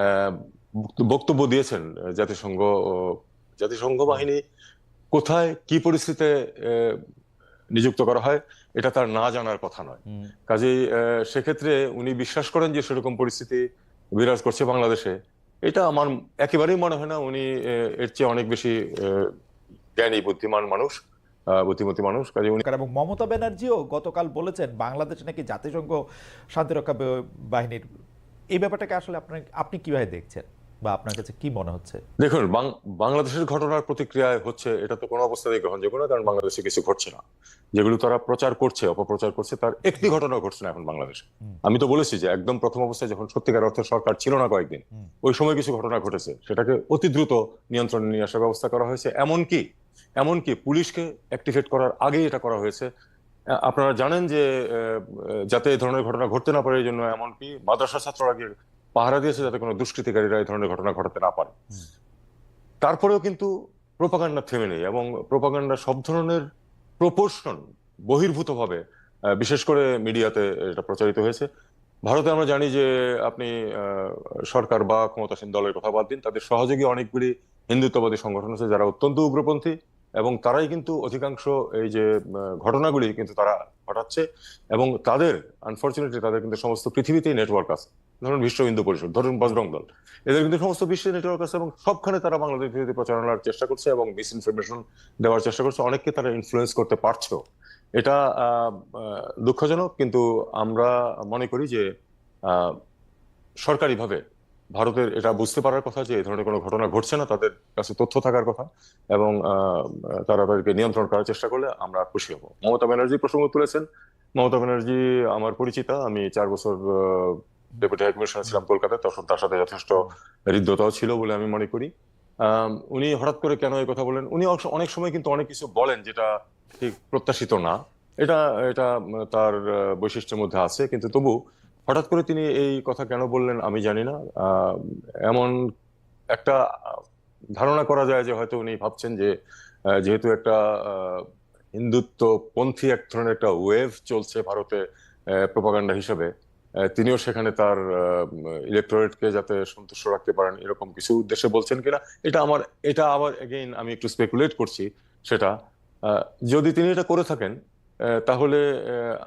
আহ, বক্তব্য দিয়েছেন। জাতিসংঘ জাতিসংঘ বাহিনী কোথায় কি পরিস্থিতিতে আহ, নিযুক্ত করা হয় এটা তার না জানার কথা নয়। হুম। কাজেই সেক্ষেত্রে উনি বিশ্বাস করেন যে সেরকম পরিস্থিতি বিরাজ করছে বাংলাদেশে। এটা আমার একেবারেই মনে হয় না। উনি এর চেয়ে অনেক বেশি আহ, জ্ঞানী বুদ্ধিমান মানুষ, বুদ্ধিমতী মানুষ। কাজে উনি এবং মমতা ব্যানার্জিও গতকাল বলেছেন বাংলাদেশ নাকি জাতিসংঘ শান্তিরক্ষা বাহিনীর। এই ব্যাপারটাকে আসলে আপনি কিভাবে দেখছেন বা আপনার কাছে কি মনে হচ্ছে? দেখুন, বাংলাদেশের ঘটনার প্রতিক্রিয়ায় হচ্ছে এটা তো কোনো অবস্থাতেই গ্রহণযোগ্য না, কারণ বাংলাদেশে কিছু ঘটছে না। যেগুলো তারা প্রচার করছে, অপপ্রচার করছে, তার একটি ঘটনা ঘটছে না এখন বাংলাদেশে। হুম। আমি তো বলেছি যে একদম প্রথম অবস্থায় যখন সত্যিকার অর্থে সরকার ছিল না কয়েকদিন, হুম। ওই সময় কিছু ঘটনা ঘটেছে, সেটাকে অতি দ্রুত নিয়ন্ত্রণে নিয়ে আসার ব্যবস্থা করা হয়েছে। এমনকি পুলিশকে অ্যাক্টিভেট করার আগেই এটা করা হয়েছে। আপনারা জানেন যে যাতে এই ধরনের ঘটনা ঘটতে না পারে এই জন্য এমনকি মাদ্রাসা ছাত্ররা গিয়ে পাহারা দিয়েছে যাতে কোনো দুষ্কৃতিকারীরা এই ধরনের ঘটনা ঘটাতে না পারে। হুম। তারপরেও কিন্তু প্রোপাগান্ডা থেমে নেই, এবং প্রোপাগান্ডা সব ধরনের প্রপোর্শন বহির্ভূত ভাবে বিশেষ করে মিডিয়াতে এটা প্রচারিত হয়েছে। ভারতে আমরা জানি যে আপনি সরকার বা ক্ষমতাসীন দলের কথা বাদ দিন, তাদের সহযোগী অনেকগুলি হিন্দুত্ববাদী সংগঠন আছে যারা অত্যন্ত উগ্রপন্থী, এবং তারাই কিন্তু অধিকাংশ এই যে ঘটনাগুলি কিন্তু তারা ঘটাচ্ছে। এবং তাদের আনফরচুনেটলি তাদের কিন্তু সমস্ত পৃথিবীতেই নেটওয়ার্ক আছে। ধরুন বিশ্ব হিন্দু পরিষদ, ধরুন বজরং দল, এদের কিন্তু সমস্ত বিশ্বের নেটওয়ার্ক আছে, এবং সবখানে তারা বাংলাদেশ বিরোধী প্রচারণার চেষ্টা করছে এবং মিস ইনফরমেশন দেওয়ার চেষ্টা করছে। অনেককে তারা ইনফ্লুয়েন্স করতে পারছো। এটা দুঃখজনক, কিন্তু আমরা মনে করি যে আহ, সরকারিভাবে ভারতের এটা বুঝতে পারার কথা যে এই ধরনের কোনো ঘটনা ঘটছে না, তাদের কাছে তথ্য থাকার কথা, এবং তারা তাদেরকে নিয়ন্ত্রণ করার চেষ্টা করলে আমরা খুশি হব। মমতা ব্যানার্জি প্রসঙ্গ তুলেছেন। মমতা ব্যানার্জি আমার পরিচিতা। আমি 4 বছর ডেপুটি হাই কমিশনার ছিলাম কলকাতায়, তখন তার সাথে যথেষ্ট হৃদ্যতাও ছিল বলে আমি মনে করি। উনি হঠাৎ করে কেন এই কথা বলেন? উনি অনেক সময় কিন্তু অনেক কিছু বলেন যেটা ঠিক প্রত্যাশিত না। এটা এটা তার বৈশিষ্ট্যের মধ্যে আছে, কিন্তু তবু হঠাৎ করে তিনি এই কথা কেন বললেন আমি জানি না। আহ, এমন একটা ধারণা করা যায় যে হয়তো উনি ভাবছেন যে যেহেতু একটা আহ, হিন্দুত্ব পন্থী এক ধরনের একটা ওয়েভ চলছে ভারতে প্রোপাগান্ডা হিসেবে, তিনিও সেখানে তার ইলেকটোরেটকে যাতে সন্তুষ্ট রাখতে পারেন এরকম কিছু উদ্দেশ্যে বলছেন কিনা। এটা আবার এগেইন আমি একটু স্পেকুলেট করছি। সেটা আহ, যদি তিনি এটা করে থাকেন তাহলে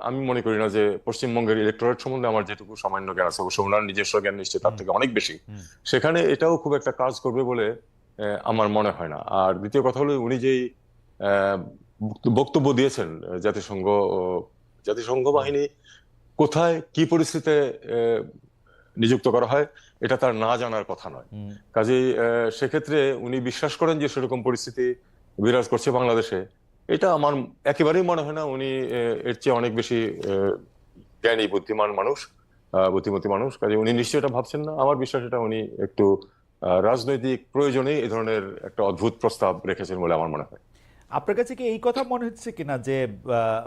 আমি মনে করি না যে পশ্চিমবঙ্গের ইলেকটোরেট সম্বন্ধে আমার যেটুকু সামান্য জ্ঞান আছে, অবশ্য ওনার নিজস্ব জ্ঞান নিশ্চয়ই তার হুম। থেকে অনেক বেশি, হুম। সেখানে এটাও খুব একটা কাজ করবে বলে আমার মনে হয় না। আর দ্বিতীয় কথা হলো, উনি যেই আহ, বক্তব্য দিয়েছেন জাতিসংঘ জাতিসংঘ হুম। বাহিনী কোথায় কি পরিস্থিতিতে আহ, নিযুক্ত করা হয় এটা তার না জানার কথা নয়। হুম। কাজেই সেক্ষেত্রে উনি বিশ্বাস করেন যে সেরকম পরিস্থিতি বিরাজ করছে বাংলাদেশে। এটা আমার একেবারেই মনে হয় না। উনি এর চেয়ে অনেক বেশি আহ, জ্ঞানী বুদ্ধিমান মানুষ, বুদ্ধিমতী মানুষ। কাজে উনি নিশ্চয়ই এটা ভাবছেন না। আমার বিশ্বাস এটা উনি একটু রাজনৈতিক প্রয়োজনে এই ধরনের একটা অদ্ভুত প্রস্তাব রেখেছেন বলে আমার মনে হয়। আপনার কাছে কি এই কথা মনে হচ্ছে কিনা যে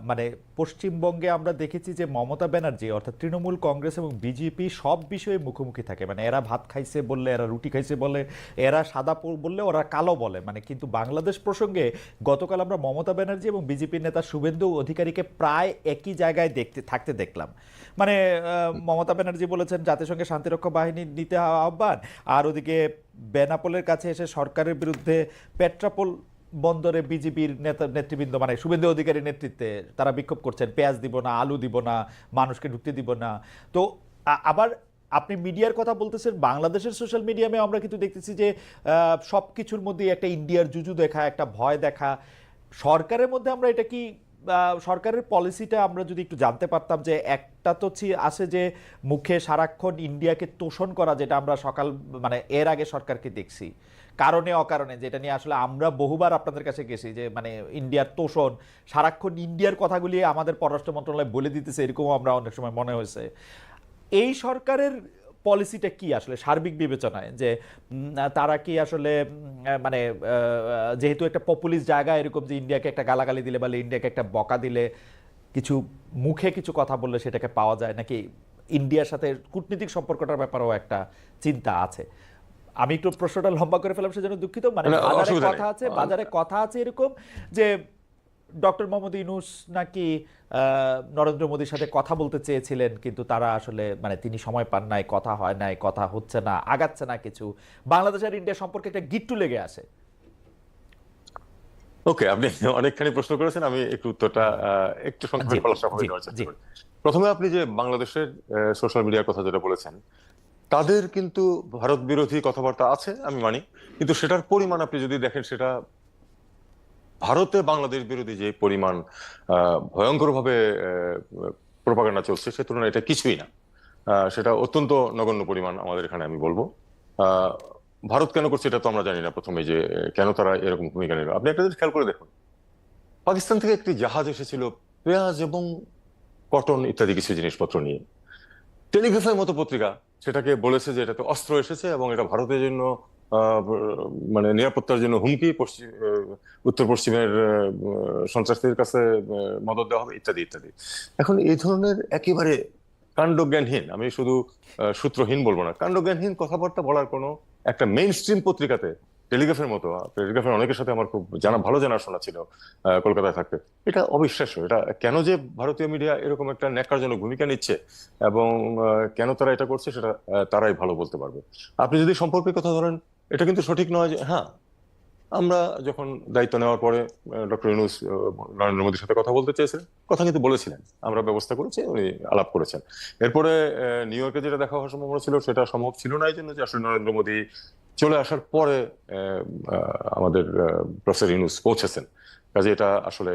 মানে পশ্চিমবঙ্গে আমরা দেখেছি যে মমতা ব্যানার্জি অর্থাৎ তৃণমূল কংগ্রেস এবং বিজেপি সব বিষয়ে মুখোমুখি থাকে, মানে এরা ভাত খাইছে বললে এরা রুটি খাইছে বলে, এরা সাদা বললে ওরা কালো বলে, মানে কিন্তু বাংলাদেশ প্রসঙ্গে গতকাল আমরা মমতা ব্যানার্জি এবং বিজেপির নেতা শুভেন্দু অধিকারীকে প্রায় একই জায়গায় থাকতে দেখলাম। মানে মমতা ব্যানার্জি বলেছেন জাতিসংঘের শান্তিরক্ষা বাহিনী নিতে আহ্বান, আর ওদিকে বেনাপোলের কাছে এসে সরকারের বিরুদ্ধে পেট্রাপোল বন্দরে বিজেপির নেতৃবৃন্দ মানে শুভেন্দু অধিকারীর নেতৃত্বে তারা বিক্ষোভ করছেন, পেঁয়াজ দিব না, আলু দিব না, মানুষকে ঢুকতে দিব না। তো আবার আপনি মিডিয়ার কথা বলতেছেন, বাংলাদেশের সোশ্যাল মিডিয়ামে আমরা কিন্তু দেখতেছি যে সব কিছুর মধ্যে একটা ইন্ডিয়ার জুজু দেখা, একটা ভয় দেখা। সরকারের মধ্যে আমরা এটা কি সরকারের পলিসিটা আমরা যদি একটু জানতে পারতাম, যে একটা তো আছে যে মুখে সারাক্ষণ ইন্ডিয়াকে তোষণ করা, যেটা আমরা মানে এর আগে সরকারকে দেখছি কারণে অকারণে, যেটা নিয়ে আসলে আমরা বহুবার আপনাদের কাছে গেছি, যে মানে ইন্ডিয়ার তোষণ, সারাক্ষণ ইন্ডিয়ার কথাগুলি আমাদের পররাষ্ট্র মন্ত্রণালয় বলে দিতেছে, এরকমও আমরা অনেক সময় মনে হয়েছে। এই সরকারের পলিসিটা কি আসলে সার্বিক বিবেচনায়, যে তারা কি আসলে মানে যেহেতু একটা পপুলিস্ট জায়গা, এরকম যে ইন্ডিয়াকে একটা গালাগালি দিলে বা ইন্ডিয়াকে একটা বকা দিলে, কিছু মুখে কিছু কথা বললে সেটাকে পাওয়া যায়, নাকি ইন্ডিয়ার সাথে কূটনীতিক সম্পর্কটার ব্যাপারেও একটা চিন্তা আছে? আমি একটু প্রশ্নটা লম্বা করে ফেলাম সেজন্য দুঃখিত। মানে মানে বাজারে অসুবিধা নেই। কথা আছে, বাজারে কথা আছে এরকম যে ডক্টর মোহাম্মদ ইউনূস নাকি নরেন্দ্র মোদীর সাথে কথা বলতে চেয়েছিলেন, কিন্তু তারা আসলে মানে তিনি সময় পান নাই, কথা হয় নাই, কথা হচ্ছে না, আগাচ্ছে না কিছু। বাংলাদেশ আর ইন্ডিয়া সম্পর্কে একটা গিট্টু লেগে আসে। ওকে, আপনি অনেকখানি প্রশ্ন করেছেন, আমি একটু উত্তরটা একটু জি সংক্ষেপে বলার জি স্বাভাবিক হওয়ার চেষ্টা জি। করি। প্রথমে আপনি যে বাংলাদেশের সোশ্যাল মিডিয়ার কথা যেটা বলেছেন, তাদের কিন্তু ভারত বিরোধী কথাবার্তা আছে, আমি মানি, কিন্তু সেটার পরিমাণ আপনি যদি দেখেন, সেটা ভারতে বাংলাদেশ বিরোধী যে পরিমাণ ভয়ঙ্কর ভাবে প্রোপাগান্ডা চলছে, সে তুলনায় এটা কিছুই না। সেটা অত্যন্ত নগণ্য পরিমাণ আমাদের এখানে, আমি বলবো। আহ, ভারত কেন করছে এটা তো আমরা জানি না প্রথমে, যে কেন তারা এরকম ভূমিকা নিল। আপনি একটা জিনিস খেয়াল করে দেখুন, পাকিস্তান থেকে একটি জাহাজ এসেছিল পেঁয়াজ এবং কটন ইত্যাদি কিছু জিনিসপত্র নিয়ে। টেলিগ্রাফের মতো পত্রিকা সেটাকে বলেছে যে এটাতে অস্ত্র এসেছে এবং এটা ভারতের জন্য মানে নিরাপত্তার জন্য হুমকি, উত্তর পশ্চিমের সন্ত্রাসীদের কাছে মদদ দেওয়া হবে, ইত্যাদি ইত্যাদি। এখন এই ধরনের একেবারে কাণ্ডজ্ঞানহীন, আমি শুধু সূত্রহীন বলবো না, কাণ্ডজ্ঞানহীন কথাবার্তা বলার কোনো একটা মেইন স্ট্রিম পত্রিকাতে, টেলিগ্রাফের মতো, টেলিগ্রাফের অনেকের সাথে আমার খুব ভালো জানাশোনা ছিল কলকাতায় থাকতে, এটা অবিশ্বাস্য। এটা কেন যে ভারতীয় মিডিয়া এরকম একটা ন্যাক্কারজনক ভূমিকা নিচ্ছে এবং কেন তারা এটা করছে, সেটা তারাই ভালো বলতে পারবে। আপনি যদি সম্পর্কের কথা ধরেন, এটা কিন্তু সঠিক নয় যে, হ্যাঁ, আমরা যখন দায়িত্ব নেওয়ার পরে ডক্টর ইউনূস নরেন্দ্র মোদীর সাথে কথা বলতে চেয়েছিলেন, কথা কিন্তু বলেছিলেন, আমরা ব্যবস্থা করেছি, উনি আলাপ করেছেন। এরপরে নিউ ইয়র্কে যেটা দেখা হওয়ার সম্ভাবনা ছিল, সেটা সম্ভব ছিল না, এই জন্য যে আসলে নরেন্দ্র মোদী চলে আসার পরে আমাদের প্রফেসর ইউনূস পৌঁছেছেন, কাজে এটা আসলে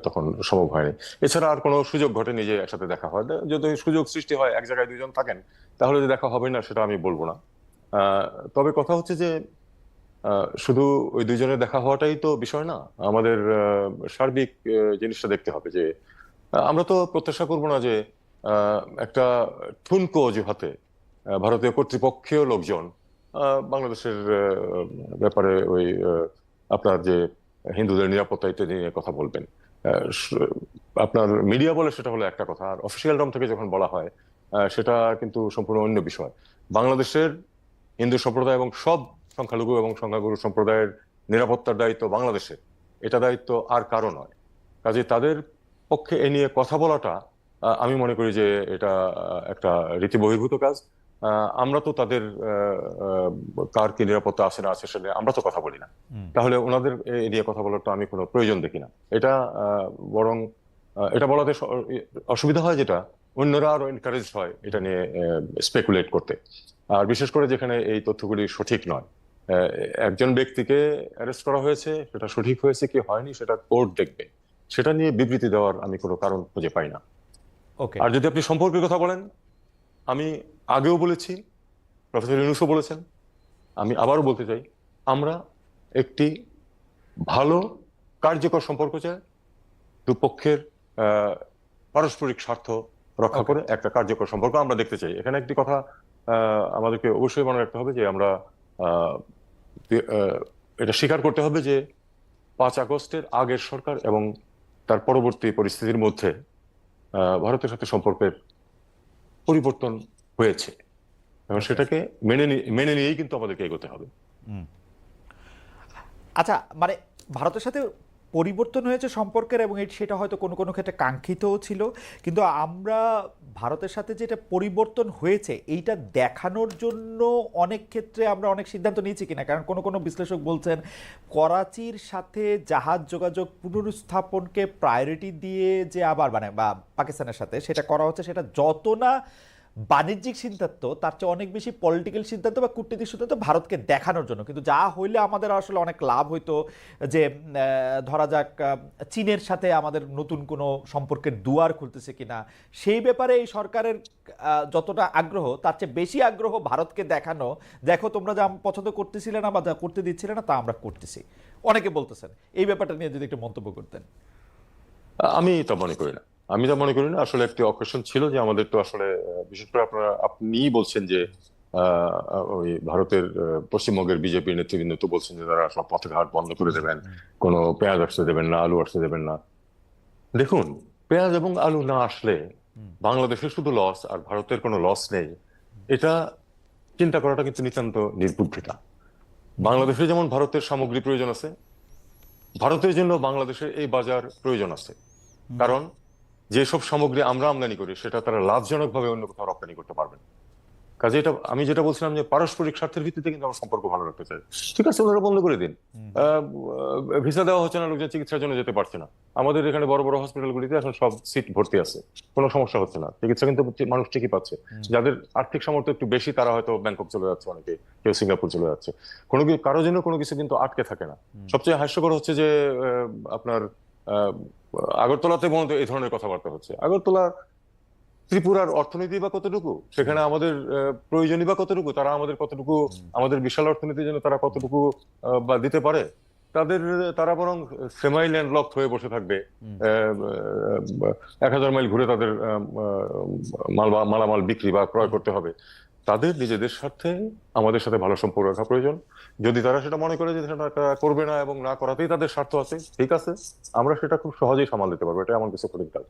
তখন সম্ভব হয়নি। এছাড়া আর কোনো সুযোগ ঘটেনি যে একসাথে দেখা হয়। যদি সুযোগ সৃষ্টি হয়, এক জায়গায় দুজন থাকেন, তাহলে যে দেখা হবে না সেটা আমি বলবো না। তবে কথা হচ্ছে যে শুধু ওই দুইজনের দেখা হওয়াটাই তো বিষয় না, আমাদের সার্বিক জিনিসটা দেখতে হবে যে আমরা তো প্রত্যাশা করব না যে একটা ঠুনকো অজুহাতে ভারতীয় কর্তৃপক্ষীয় লোকজন বাংলাদেশের ব্যাপারে ওই আপনার যে হিন্দুদের নিরাপত্তা ইত্যাদি নিয়ে কথা বলবেন। আপনার মিডিয়া বলে সেটা হলো একটা কথা, আর অফিসিয়াল রুম থেকে যখন বলা হয় সেটা কিন্তু সম্পূর্ণ অন্য বিষয়। বাংলাদেশের হিন্দু সম্প্রদায় এবং সব সংখ্যালঘু এবং সংখ্যাগুরু সম্প্রদায়ের নিরাপত্তার দায়িত্ব বাংলাদেশের, এটা দায়িত্ব আর কারো নয়। কাজে তাদের পক্ষে এ নিয়ে কথা বলাটা আমি মনে করি যে এটা একটা রীতি বহির্ভূত কাজ। আমরা তো তাদের কার কি নিরাপত্তা আছে না আছে সেটা নিয়ে আমরা তো কথা বলি না, তাহলে ওনাদের এ নিয়ে কথা বলার তো আমি কোনো প্রয়োজন দেখি না। এটা বরং এটা বলাতে অসুবিধা হয়, যেটা অন্যরা আরো এনকারেজ হয় এটা নিয়ে স্পেকুলেট করতে। আর বিশেষ করে যেখানে এই তথ্যগুলি সঠিক নয়, আহ, একজন ব্যক্তিকে অ্যারেস্ট করা হয়েছে, সেটা সঠিক হয়েছে কি হয়নি সেটা কোর্ট দেখবে, সেটা নিয়ে বিবৃতি দেওয়ার আমি কোনো কারণ খুঁজে পাই না। ওকে। আর যদি আপনি সম্পর্কের কথা বলেন, আমি আগেও বলেছি, প্রফেসর ইউনূসও বলেছেন, আমি আবারও বলতে চাই, আমরা একটি ভালো কার্যকর সম্পর্ক চাই, দুপক্ষের আহ পারস্পরিক স্বার্থ রক্ষা ওকে। করে একটা কার্যকর সম্পর্ক আমরা দেখতে চাই। এখানে একটি কথা আমাদেরকে অবশ্যই মনে রাখতে হবে যে আমরা আহ, আহ, এটা স্বীকার করতে হবে যে 5 আগস্টের আগের সরকার এবং তার পরবর্তী পরিস্থিতির মধ্যে ভারতের সাথে সম্পর্কের পরিবর্তন হয়েছে এবং ওকে। সেটাকে মেনে নিয়েই কিন্তু আমাদেরকে এগোতে হবে। আচ্ছা, মানে ভারতের সাথে পরিবর্তন হয়েছে সম্পর্কের, এবং সেটা হয়তো কোনো কোনো ক্ষেত্রে কাঙ্ক্ষিতও ছিল, কিন্তু আমরা ভারতের সাথে যেটা পরিবর্তন হয়েছে এইটা দেখানোর জন্য অনেক ক্ষেত্রে আমরা অনেক সিদ্ধান্ত নিয়েছি কিনা, কারণ কোনো কোনো বিশ্লেষক বলছেন করাচির সাথে জাহাজ যোগাযোগ পুনরুস্থাপনকে প্রায়োরিটি দিয়ে যে আবার মানে বা পাকিস্তানের সাথে সেটা করা হচ্ছে, সেটা যত না বাণিজ্যিক সিদ্ধান্ত তার চেয়ে অনেক বেশি পলিটিক্যাল সিদ্ধান্ত বা কূটনীতিক সিদ্ধান্ত ভারতকে দেখানোর জন্য। কিন্তু যা হইলে আমাদের আসলে অনেক লাভ হইতো, যে ধরা যাক চীনের সাথে আমাদের নতুন কোনো সম্পর্কের দুয়ার খুলতেছে কিনা, সেই ব্যাপারে এই সরকারের যতটা আগ্রহ তার চেয়ে বেশি আগ্রহ ভারতকে দেখানো, দেখো তোমরা যা পছন্দ করতেছিলে না বা যা করতে দিচ্ছিলে না তা আমরা করতেছি, অনেকে বলতেছেন। এই ব্যাপারটা নিয়ে যদি একটু মন্তব্য করতেন। আমি তা মনে করি না, আমি তা মনে করি না। আসলে একটি অকেশন ছিল যে আমাদের তো আসলে বিশেষ করে আপনিই বলছেন যে ওই ভারতের পশ্চিমবঙ্গের বিজেপি নেতৃবৃন্দ তো বলছেন যে তারা সব পথঘাট বন্ধ করে দেবেন, কোনো পেঁয়াজ আসতে দেবেন না, আলু আসতে দেবেন না। দেখুন, পেঁয়াজ এবং আলু না আসলে বাংলাদেশের শুধু লস আর ভারতের কোনো লস নেই, এটা চিন্তা করাটা কিন্তু নিতান্ত নির্বুদ্ধিতা। বাংলাদেশে যেমন ভারতের সামগ্রী প্রয়োজন আছে, ভারতের জন্য বাংলাদেশের এই বাজার প্রয়োজন আছে, কারণ যেসব সামগ্রী আমরা আমদানি করি সেটা তারা লাভজনকভাবে অন্য কোথাও রপ্তানি করতে পারবে না। কাজে এটা আমি যেটা বলছিলাম যে পারস্পরিক স্বার্থের ভিত্তিতে কিন্তু আমরা সম্পর্ক ভালো রাখতে চাই। ঠিক আছে, ওনারা বন্ধ করে দিন, ভিসা দেওয়া হচ্ছে না, লোকজন চিকিৎসার জন্য যেতে পারছে না। আমাদের এখানে বড় বড় হসপিটালগুলিতে এখন সব সিট ভর্তি আছে, কোনো সমস্যা হচ্ছে না, চিকিৎসা কিন্তু মানুষ ঠিকই পাচ্ছে। যাদের আর্থিক সামর্থ্য একটু বেশি তারা হয়তো ব্যাংকক চলে যাচ্ছে, অনেকে কেউ সিঙ্গাপুর চলে যাচ্ছে। কারোর জন্য কোনো কিছু কিন্তু আটকে থাকে না। সবচেয়ে হাস্যকর হচ্ছে যে আপনার আহ, আগরতলাতে পর্যন্ত এই ধরনের কথাবার্তা হচ্ছে। আগরতলা, ত্রিপুরার অর্থনীতি বা কতটুকু, সেখানে আমাদের প্রয়োজনই বা কতটুকু, তারা আমাদের কতটুকু, আমাদের বিশাল অর্থনীতির জন্য তারা কতটুকু বা দিতে পারে। তারা বরং সেমাই ল্যান্ডলক হয়ে বসে থাকবে, 1000 মাইল ঘুরে তাদের মালামাল বিক্রি বা ক্রয় করতে হবে। তাদের নিজেদের স্বার্থে আমাদের সাথে ভালো সম্পর্ক রাখা প্রয়োজন। যদি তারা সেটা মনে করে যে সেটা করবে না এবং না করাতেই তাদের স্বার্থ আছে, ঠিক আছে, আমরা সেটা খুব সহজেই সামাল দিতে পারবো, এটা এমন কিছু কঠিন কাজ।